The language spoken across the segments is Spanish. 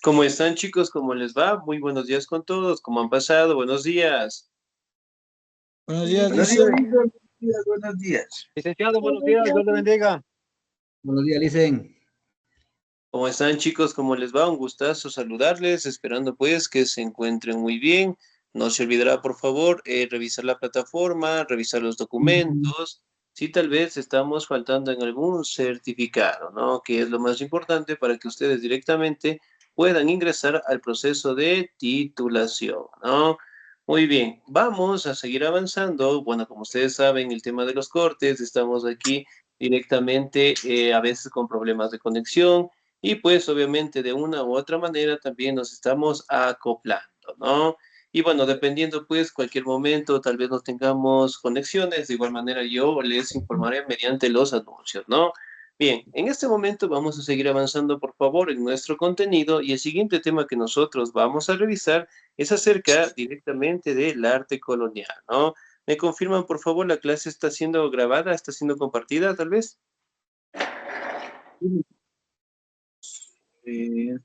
¿Cómo están, chicos? ¿Cómo les va? Muy buenos días con todos. ¿Cómo han pasado? Buenos días. Buenos días, Buenos Lice. días, Víctor. Buenos días, buenos días. Licenciado, buenos días, Dios le bendiga. Buenos días, Licen. ¿Cómo están, chicos? ¿Cómo les va? Un gustazo saludarles, esperando pues que se encuentren muy bien. No se olvidará, por favor, revisar la plataforma, revisar los documentos. Si tal vez estamos faltando en algún certificado, ¿no? Que es lo más importante para que ustedes directamente puedan ingresar al proceso de titulación, ¿no? Muy bien, vamos a seguir avanzando. Bueno, como ustedes saben, el tema de los cortes, estamos aquí directamente, a veces con problemas de conexión y pues obviamente de una u otra manera también nos estamos acoplando, ¿no? Y bueno, dependiendo pues cualquier momento, tal vez no tengamos conexiones, de igual manera yo les informaré mediante los anuncios, ¿no? Bien, en este momento vamos a seguir avanzando, por favor, en nuestro contenido y el siguiente tema que nosotros vamos a revisar es acerca directamente del arte colonial, ¿no? ¿Me confirman, por favor, la clase está siendo grabada, está siendo compartida, tal vez? Eh,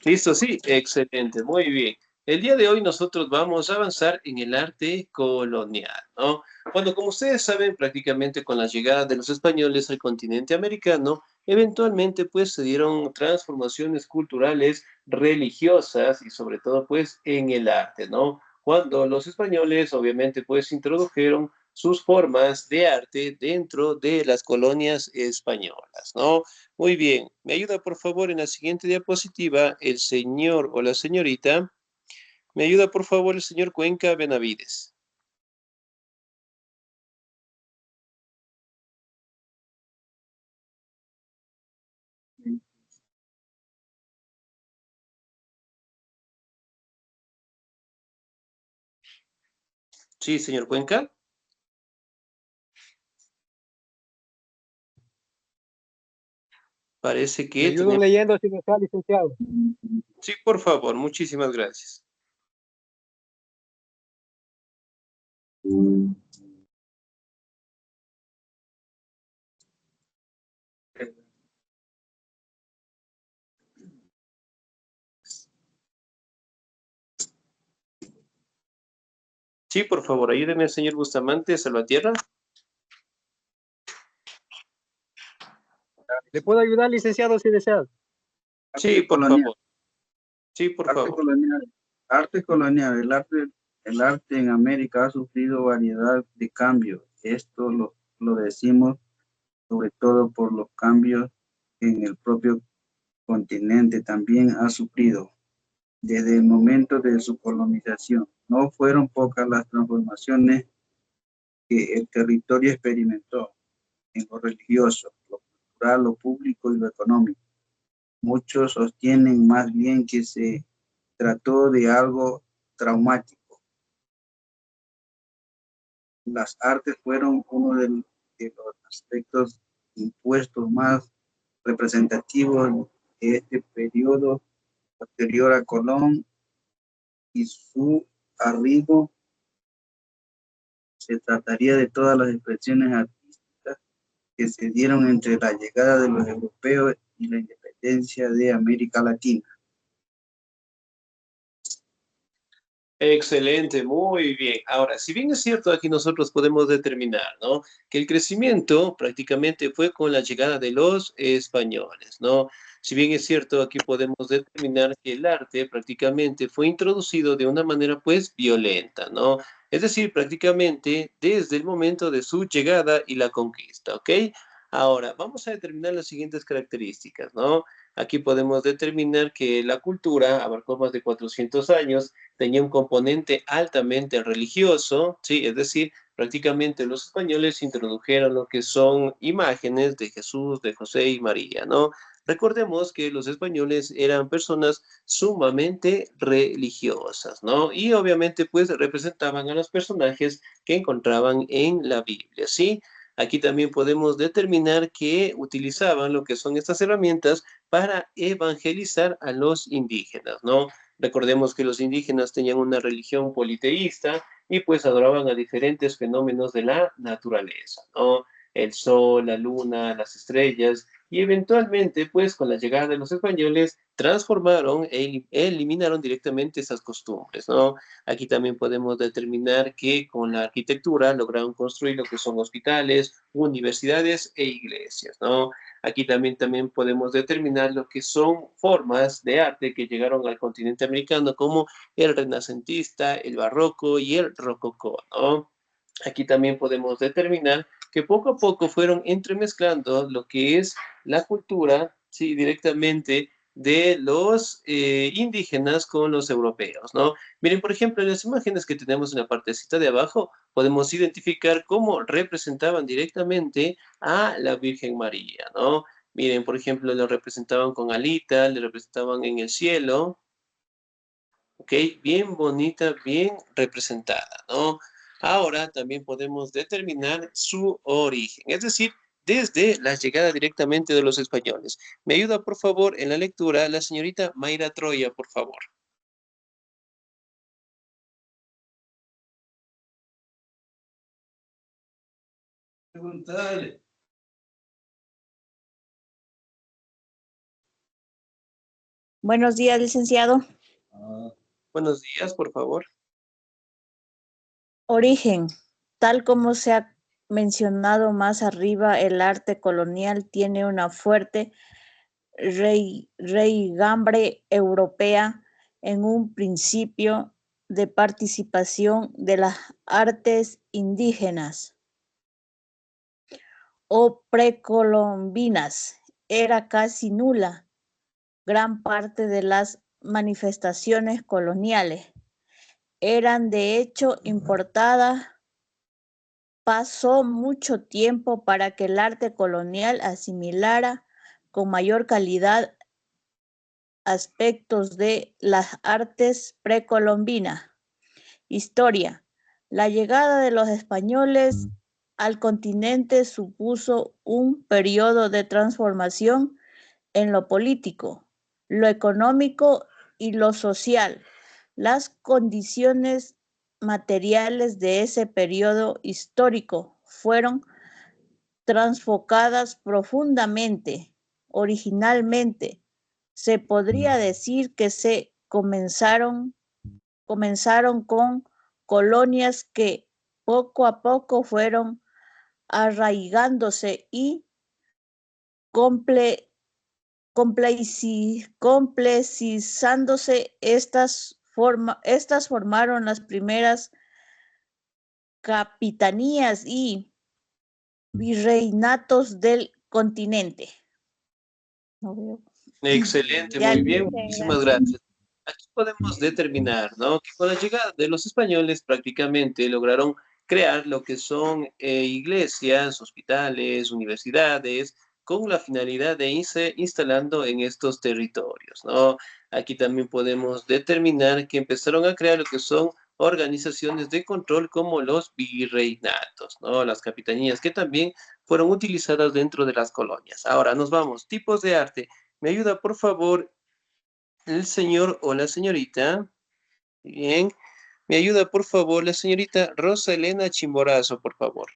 Listo, sí, excelente, muy bien. El día de hoy nosotros vamos a avanzar en el arte colonial, ¿no? Bueno, como ustedes saben, prácticamente con la llegada de los españoles al continente americano, eventualmente pues se dieron transformaciones culturales, religiosas y sobre todo pues en el arte, ¿no? Cuando los españoles obviamente pues introdujeron sus formas de arte dentro de las colonias españolas, ¿no? Muy bien, me ayuda por favor en la siguiente diapositiva el señor o la señorita. Me ayuda por favor el señor Cuenca Benavides. Sí, señor Cuenca. Parece Le que ayudo tenemos... leyendo si desea, licenciado. Sí, por favor, muchísimas gracias. Sí, por favor, ayúdeme al señor Bustamante, Salvatierra. ¿Le puedo ayudar, licenciado, si desea? Sí, arte por colonial, favor. Sí, por arte favor. colonial, arte colonial. El arte en América ha sufrido variedad de cambios. Esto lo decimos sobre todo por los cambios en el propio continente también ha sufrido desde el momento de su colonización. No fueron pocas las transformaciones que el territorio experimentó en lo religioso, lo cultural, lo público y lo económico. Muchos sostienen más bien que se trató de algo traumático. Las artes fueron uno de los aspectos impuestos más representativos de este periodo posterior a Colón y su arribo. Se trataría de todas las expresiones artísticas que se dieron entre la llegada de los europeos y la independencia de América Latina. Excelente, muy bien. Ahora, si bien es cierto, aquí nosotros podemos determinar, ¿no? Que el crecimiento prácticamente fue con la llegada de los españoles, ¿no? Si bien es cierto, aquí podemos determinar que el arte prácticamente fue introducido de una manera, pues, violenta, ¿no? Es decir, prácticamente desde el momento de su llegada y la conquista, ¿ok? Ahora, vamos a determinar las siguientes características, ¿no? Aquí podemos determinar que la cultura abarcó más de 400 años, tenía un componente altamente religioso, ¿sí? Es decir, prácticamente los españoles introdujeron lo que son imágenes de Jesús, de José y María, ¿no? Recordemos que los españoles eran personas sumamente religiosas, ¿no? Y obviamente pues representaban a los personajes que encontraban en la Biblia, ¿sí? Aquí también podemos determinar que utilizaban lo que son estas herramientas para evangelizar a los indígenas, ¿no? Recordemos que los indígenas tenían una religión politeísta y pues adoraban a diferentes fenómenos de la naturaleza, ¿no? el sol, la luna, las estrellas, y eventualmente, pues, con la llegada de los españoles, transformaron e eliminaron directamente esas costumbres, ¿no? Aquí también podemos determinar que con la arquitectura lograron construir lo que son hospitales, universidades e iglesias, ¿no? Aquí también podemos determinar lo que son formas de arte que llegaron al continente americano, como el renacentista, el barroco y el rococó, ¿no? Aquí también podemos determinar que poco a poco fueron entremezclando lo que es la cultura, sí, directamente de los indígenas con los europeos, ¿no? Miren, por ejemplo, en las imágenes que tenemos en la partecita de abajo, podemos identificar cómo representaban directamente a la Virgen María, ¿no? Miren, por ejemplo, lo representaban con alitas, le representaban en el cielo, ¿ok? Bien bonita, bien representada, ¿no? Ahora también podemos determinar su origen, es decir, desde la llegada directamente de los españoles. Me ayuda, por favor, en la lectura la señorita Mayra Troya, por favor. Preguntarle. Buenos días, licenciado. Buenos días, por favor. Origen. Tal como se ha mencionado más arriba, el arte colonial tiene una fuerte raigambre europea en un principio de participación de las artes indígenas o precolombinas. Era casi nula. Gran parte de las manifestaciones coloniales eran de hecho importadas. Pasó mucho tiempo para que el arte colonial asimilara con mayor calidad aspectos de las artes precolombinas. Historia. La llegada de los españoles al continente supuso un periodo de transformación en lo político, lo económico y lo social. Las condiciones materiales de ese periodo histórico fueron transfocadas profundamente. Originalmente, se podría decir que se comenzaron con colonias que poco a poco fueron arraigándose y complecizándose. Estas formaron las primeras capitanías y virreinatos del continente. No veo. Excelente, Ya, muy bien, gracias. muchísimas gracias. Aquí podemos determinar, ¿no? Que con la llegada de los españoles prácticamente lograron crear lo que son iglesias, hospitales, universidades, con la finalidad de irse instalando en estos territorios, ¿no? Aquí también podemos determinar que empezaron a crear lo que son organizaciones de control como los virreinatos, ¿no? Las capitanías que también fueron utilizadas dentro de las colonias. Ahora nos vamos, tipos de arte. ¿Me ayuda, por favor, el señor o la señorita? Bien. ¿Me ayuda, por favor, la señorita Rosa Elena Chimborazo, por favor?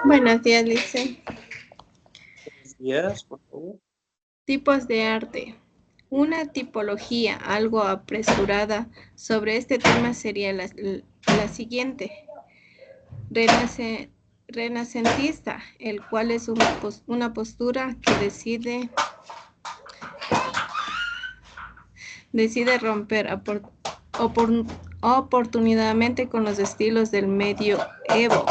Buenos días, Lice. Buenos días, por favor. Tipos de arte. Una tipología algo apresurada sobre este tema sería la siguiente. Renacentista, el cual es una postura que decide romper oportunadamente con los estilos del medioevo.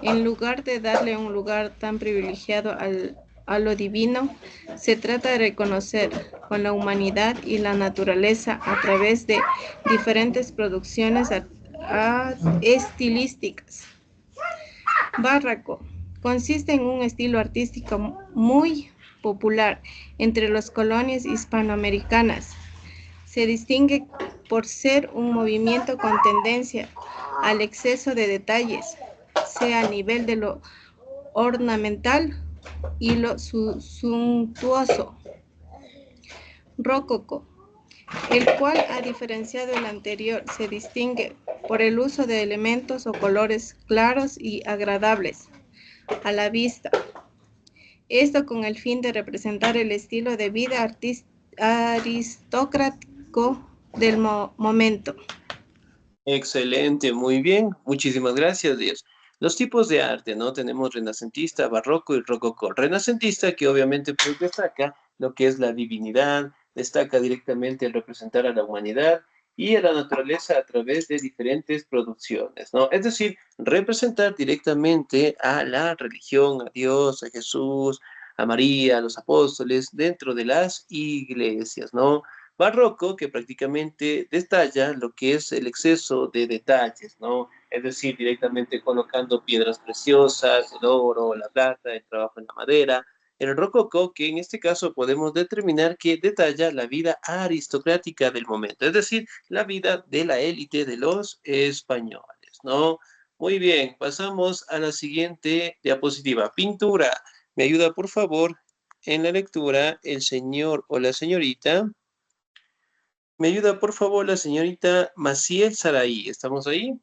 En lugar de darle un lugar tan privilegiado a lo divino, se trata de reconocer con la humanidad y la naturaleza a través de diferentes producciones estilísticas. Barroco consiste en un estilo artístico muy popular entre las colonias hispanoamericanas. Se distingue por ser un movimiento con tendencia al exceso de detalles, sea a nivel de lo ornamental y lo suntuoso. Rococó el cual, a diferencia del anterior, se distingue por el uso de elementos o colores claros y agradables a la vista. Esto con el fin de representar el estilo de vida aristocrático del momento. Excelente, muy bien. Muchísimas gracias, Díaz. Los tipos de arte, ¿no? Tenemos renacentista, barroco y rococó. Renacentista que obviamente pues destaca lo que es la divinidad, destaca directamente el representar a la humanidad y a la naturaleza a través de diferentes producciones, ¿no? Es decir, representar directamente a la religión, a Dios, a Jesús, a María, a los apóstoles dentro de las iglesias, ¿no? Barroco, que prácticamente detalla lo que es el exceso de detalles, ¿no? Es decir, directamente colocando piedras preciosas, el oro, la plata, el trabajo en la madera. El rococó, que en este caso podemos determinar que detalla la vida aristocrática del momento, es decir, la vida de la élite de los españoles, ¿no? Muy bien, pasamos a la siguiente diapositiva. Pintura. ¿Me ayuda, por favor, en la lectura el señor o la señorita? ¿Me ayuda, por favor, la señorita Maciel Saraí? ¿Estamos ahí?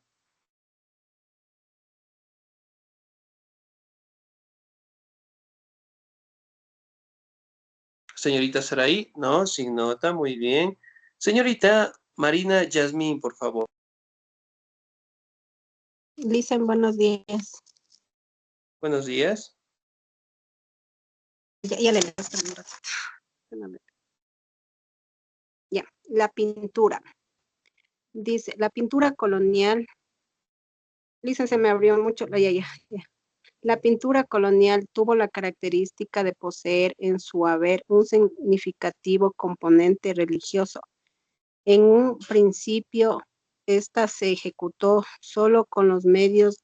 Señorita Saraí, no, sin nota, muy bien. Señorita Marina Yasmín, por favor. Listen, buenos días. Buenos días. Ya le leo un ratito. Espérame. Ya, la pintura. Dice, la pintura colonial. Listen, se me abrió mucho. Ya. La pintura colonial tuvo la característica de poseer en su haber un significativo componente religioso. En un principio, esta se ejecutó solo con los medios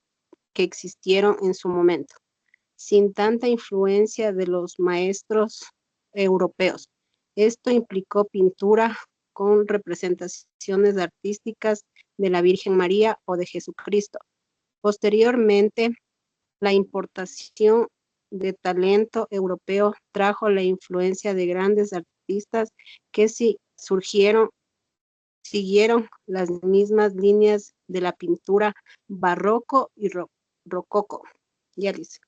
que existieron en su momento, sin tanta influencia de los maestros europeos. Esto implicó pintura con representaciones artísticas de la Virgen María o de Jesucristo. Posteriormente, la importación de talento europeo trajo la influencia de grandes artistas que siguieron las mismas líneas de la pintura barroco y rococó. Ya dice.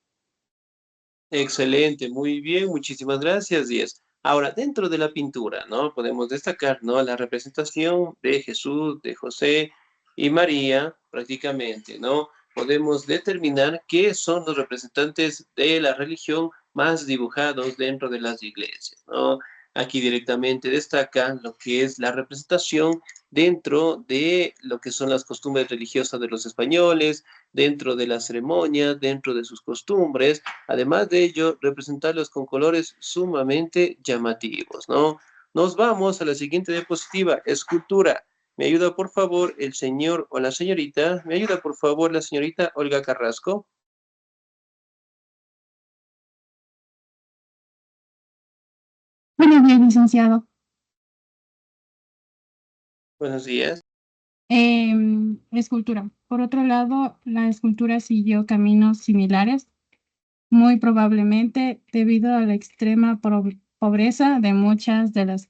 Excelente, muy bien, muchísimas gracias, Díaz. Ahora, dentro de la pintura, ¿no? Podemos destacar, ¿no? La representación de Jesús, de José y María, prácticamente, ¿no? Podemos determinar qué son los representantes de la religión más dibujados dentro de las iglesias, ¿no? Aquí directamente destaca lo que es la representación dentro de lo que son las costumbres religiosas de los españoles, dentro de las ceremonias, dentro de sus costumbres. Además de ello, representarlos con colores sumamente llamativos, ¿no? Nos vamos a la siguiente diapositiva, escultura. ¿Me ayuda, por favor, el señor o la señorita? ¿Me ayuda, por favor, la señorita Olga Carrasco? Buenos días, licenciado. Buenos días. Escultura. Por otro lado, la escultura siguió caminos similares, muy probablemente debido a la extrema pobreza de muchas de las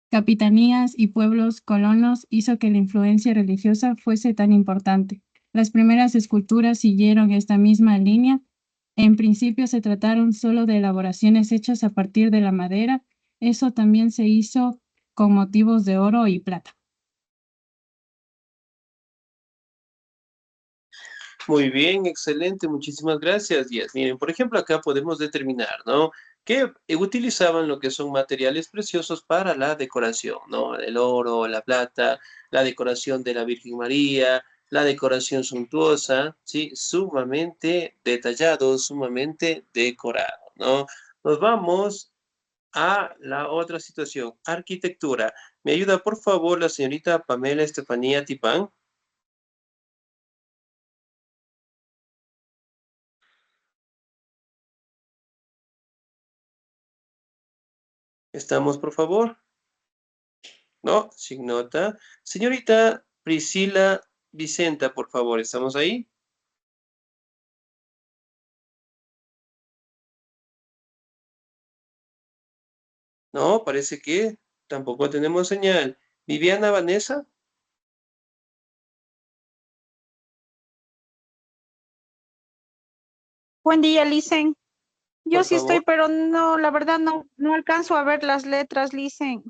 capitanías y pueblos colonos hizo que la influencia religiosa fuese tan importante. Las primeras esculturas siguieron esta misma línea. En principio se trataron solo de elaboraciones hechas a partir de la madera. Eso también se hizo con motivos de oro y plata. Muy bien, excelente, muchísimas gracias, Díaz. Miren, por ejemplo, acá podemos determinar, ¿no? Que utilizaban lo que son materiales preciosos para la decoración, ¿no? El oro, la plata, la decoración de la Virgen María, la decoración suntuosa, ¿sí? Sumamente detallado, sumamente decorado, ¿no? Nos vamos a la otra situación, arquitectura. ¿Me ayuda, por favor, la señorita Pamela Estefanía Tipán? ¿Estamos, por favor? No, sin nota. Señorita Priscila Vicenta, por favor, ¿estamos ahí? No, parece que Tampoco tenemos señal. Viviana Vanessa. Buen día, Licen. Yo Por sí estoy, favor. pero no, la verdad no alcanzo a ver las letras, Licen.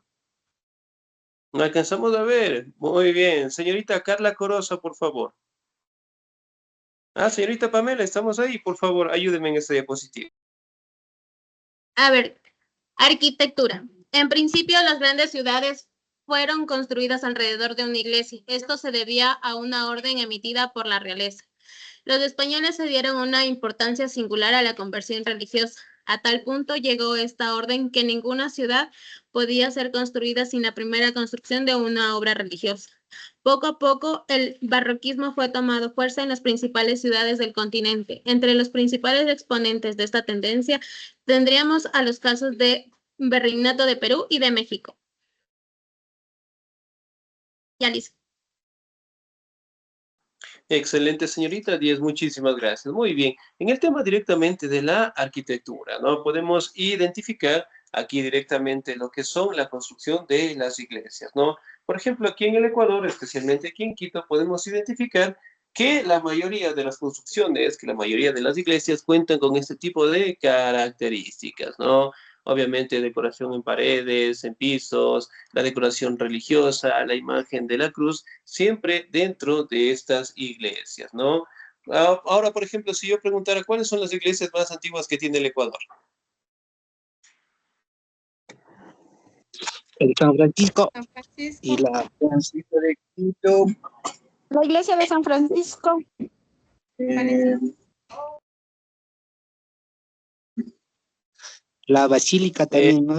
No alcanzamos a ver. Muy bien. Señorita Carla Coroza, por favor. Señorita Pamela, estamos ahí. Por favor, ayúdeme en esta diapositiva. A ver, arquitectura. En principio, las grandes ciudades fueron construidas alrededor de una iglesia. Esto se debía a una orden emitida por la realeza. Los españoles se dieron una importancia singular a la conversión religiosa. A tal punto llegó esta orden que ninguna ciudad podía ser construida sin la primera construcción de una obra religiosa. Poco a poco, el barroquismo fue tomando fuerza en las principales ciudades del continente. Entre los principales exponentes de esta tendencia tendríamos a los casos de Virreinato de Perú y de México. Ya listo. Excelente, señorita Díaz, muchísimas gracias. Muy bien. En el tema directamente de la arquitectura, ¿no? Podemos identificar aquí directamente lo que son la construcción de las iglesias, ¿no? Por ejemplo, aquí en el Ecuador, especialmente aquí en Quito, podemos identificar que la mayoría de las construcciones, que la mayoría de las iglesias cuentan con este tipo de características, ¿no? Obviamente decoración en paredes, en pisos, la decoración religiosa, la imagen de la cruz, siempre dentro de estas iglesias, ¿no? Ahora, por ejemplo, si yo preguntara cuáles son las iglesias más antiguas que tiene el Ecuador. El San Francisco San Francisco. y la Francisco de Quito. La iglesia de San Francisco. La Basílica también, ¿no?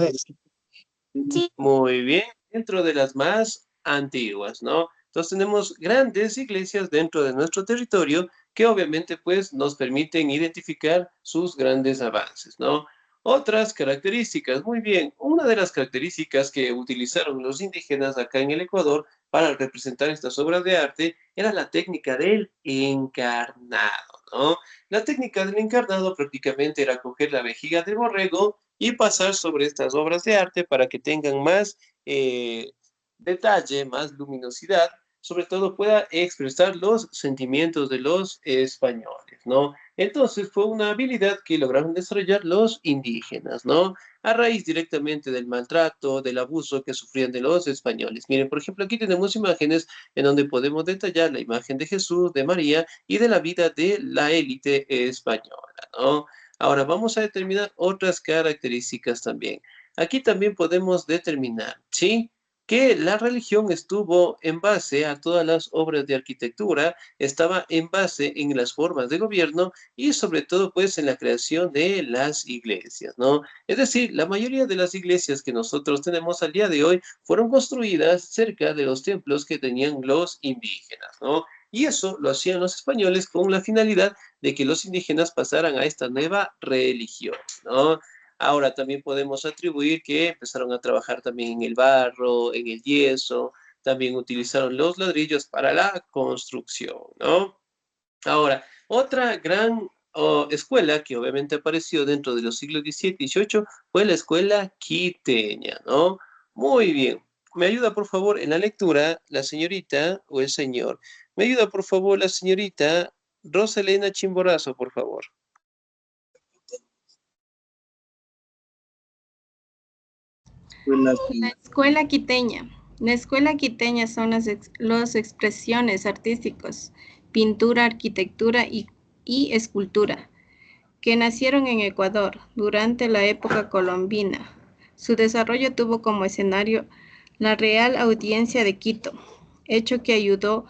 Sí. Muy bien, dentro de las más antiguas, ¿no? Entonces tenemos grandes iglesias dentro de nuestro territorio que obviamente pues nos permiten identificar sus grandes avances, ¿no? Otras características, muy bien, una de las características que utilizaron los indígenas acá en el Ecuador para representar estas obras de arte era la técnica del encarnado, ¿no? La técnica del encarnado prácticamente era coger la vejiga del borrego y pasar sobre estas obras de arte para que tengan más detalle, más luminosidad, sobre todo pueda expresar los sentimientos de los españoles, ¿no? Entonces fue una habilidad que lograron desarrollar los indígenas, ¿no? A raíz directamente del maltrato, del abuso que sufrían de los españoles. Miren, por ejemplo, aquí tenemos imágenes en donde podemos detallar la imagen de Jesús, de María y de la vida de la élite española, ¿no? Ahora vamos a determinar otras características también. Aquí también podemos determinar, ¿sí? Que la religión estuvo en base a todas las obras de arquitectura, estaba en base en las formas de gobierno y sobre todo pues en la creación de las iglesias, ¿no? Es decir, la mayoría de las iglesias que nosotros tenemos al día de hoy fueron construidas cerca de los templos que tenían los indígenas, ¿no? Y eso lo hacían los españoles con la finalidad de que los indígenas pasaran a esta nueva religión, ¿no? Ahora también podemos atribuir que empezaron a trabajar también en el barro, en el yeso, también utilizaron los ladrillos para la construcción, ¿no? Ahora, otra gran escuela que obviamente apareció dentro de los siglos XVII y XVIII fue la escuela quiteña, ¿no? Muy bien. ¿Me ayuda, por favor, en la lectura la señorita o el señor? ¿Me ayuda, por favor, la señorita Roselena Chimborazo, por favor? La escuela quiteña. La escuela quiteña son las expresiones artísticas, pintura, arquitectura y escultura, que nacieron en Ecuador durante la época colombina. Su desarrollo tuvo como escenario la Real Audiencia de Quito, hecho que ayudó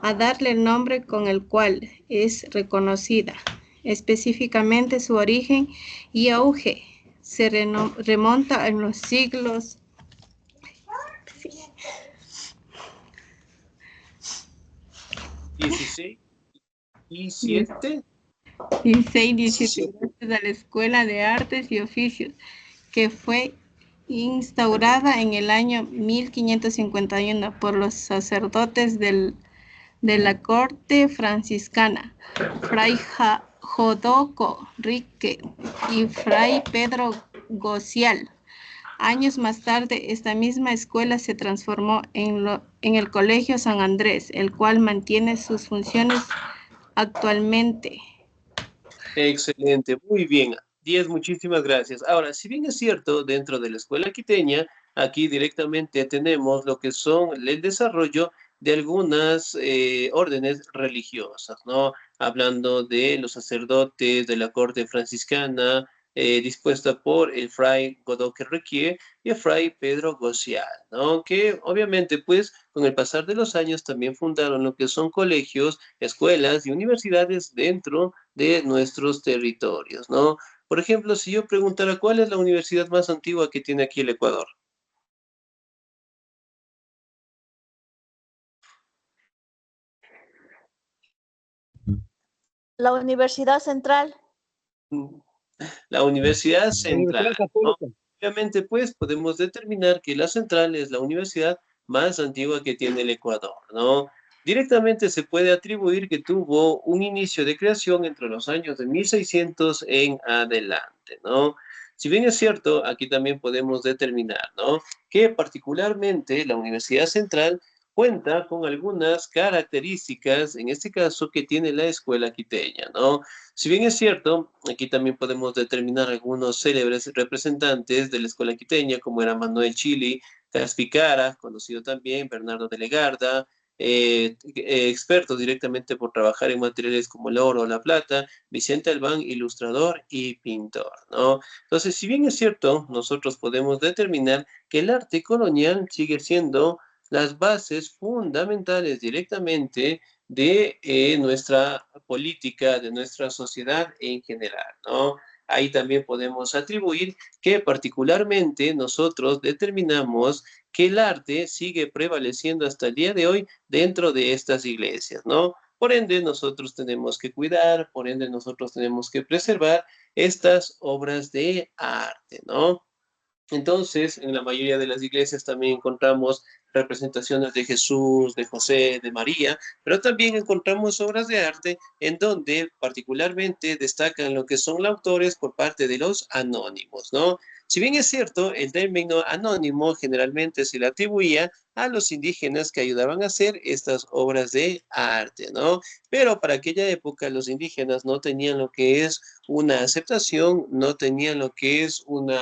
a darle el nombre con el cual es reconocida. Específicamente su origen y auge se remonta en los siglos 16 y 7. 16, 17, gracias a la Escuela de Artes y Oficios, que fue instaurada en el año 1551 por los sacerdotes de la corte franciscana, Fray Jodoco Rique y Fray Pedro Gocial. Años más tarde, esta misma escuela se transformó en el Colegio San Andrés, el cual mantiene sus funciones actualmente. Excelente, muy bien. 10, muchísimas gracias. Ahora, si bien es cierto, dentro de la escuela quiteña, aquí directamente tenemos lo que son el desarrollo de algunas órdenes religiosas, ¿no? Hablando de los sacerdotes de la corte franciscana, dispuesta por el fray Godoque Requier y el fray Pedro Gocial, ¿no? Que obviamente, pues, con el pasar de los años también fundaron lo que son colegios, escuelas y universidades dentro de nuestros territorios, ¿no? Por ejemplo, si yo preguntara cuál es la universidad más antigua que tiene aquí el Ecuador. La Universidad Central. La Universidad Central, Universidad ¿no? Católica. Obviamente, pues, podemos determinar que la Central es la universidad más antigua que tiene el Ecuador, ¿no? Directamente se puede atribuir que tuvo un inicio de creación entre los años de 1600 en adelante, ¿no? Si bien es cierto, aquí también podemos determinar, ¿no? Que particularmente la Universidad Central cuenta con algunas características, en este caso, que tiene la escuela quiteña, ¿no? Si bien es cierto, aquí también podemos determinar algunos célebres representantes de la escuela quiteña, como era Manuel Chili, Caspicara, conocido también, Bernardo de Legarda, expertos directamente por trabajar en materiales como el oro o la plata, Vicente Albán, ilustrador y pintor, ¿no? Entonces, si bien es cierto, nosotros podemos determinar que el arte colonial sigue siendo las bases fundamentales directamente de nuestra política, de nuestra sociedad en general, ¿no? Ahí también podemos atribuir que particularmente nosotros determinamos que el arte sigue prevaleciendo hasta el día de hoy dentro de estas iglesias, ¿no? Por ende, nosotros tenemos que cuidar, por ende, nosotros tenemos que preservar estas obras de arte, ¿no? Entonces, en la mayoría de las iglesias también encontramos representaciones de Jesús, de José, de María, pero también encontramos obras de arte en donde particularmente destacan lo que son los autores por parte de los anónimos, ¿no? Si bien es cierto, el término anónimo generalmente se le atribuía a los indígenas que ayudaban a hacer estas obras de arte, ¿no? Pero para aquella época los indígenas no tenían lo que es una aceptación, no tenían lo que es un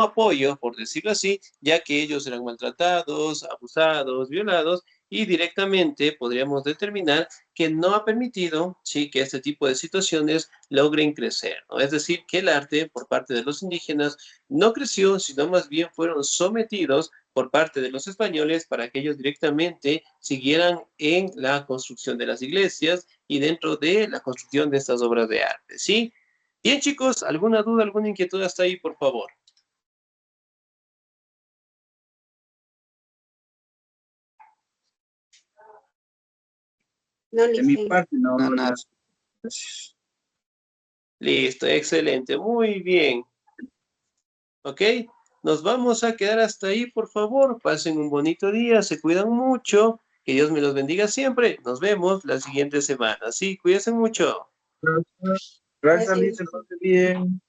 apoyo, por decirlo así, ya que ellos eran maltratados, abusados, violados, y directamente podríamos determinar que no ha permitido, sí, que este tipo de situaciones logren crecer, ¿no? Es decir, que el arte por parte de los indígenas no creció, sino más bien fueron sometidos por parte de los españoles para que ellos directamente siguieran en la construcción de las iglesias y dentro de la construcción de estas obras de arte, ¿sí? Bien, chicos, ¿alguna duda, alguna inquietud hasta ahí, por favor? No, De mi Licey. parte, no, No, no, nada. Listo, excelente, muy bien. ¿Ok? Nos vamos a quedar hasta ahí, por favor. Pasen un bonito día, se cuidan mucho. Que Dios me los bendiga siempre. Nos vemos la siguiente semana. Sí, cuídense mucho. Gracias, Alicia, pase bien.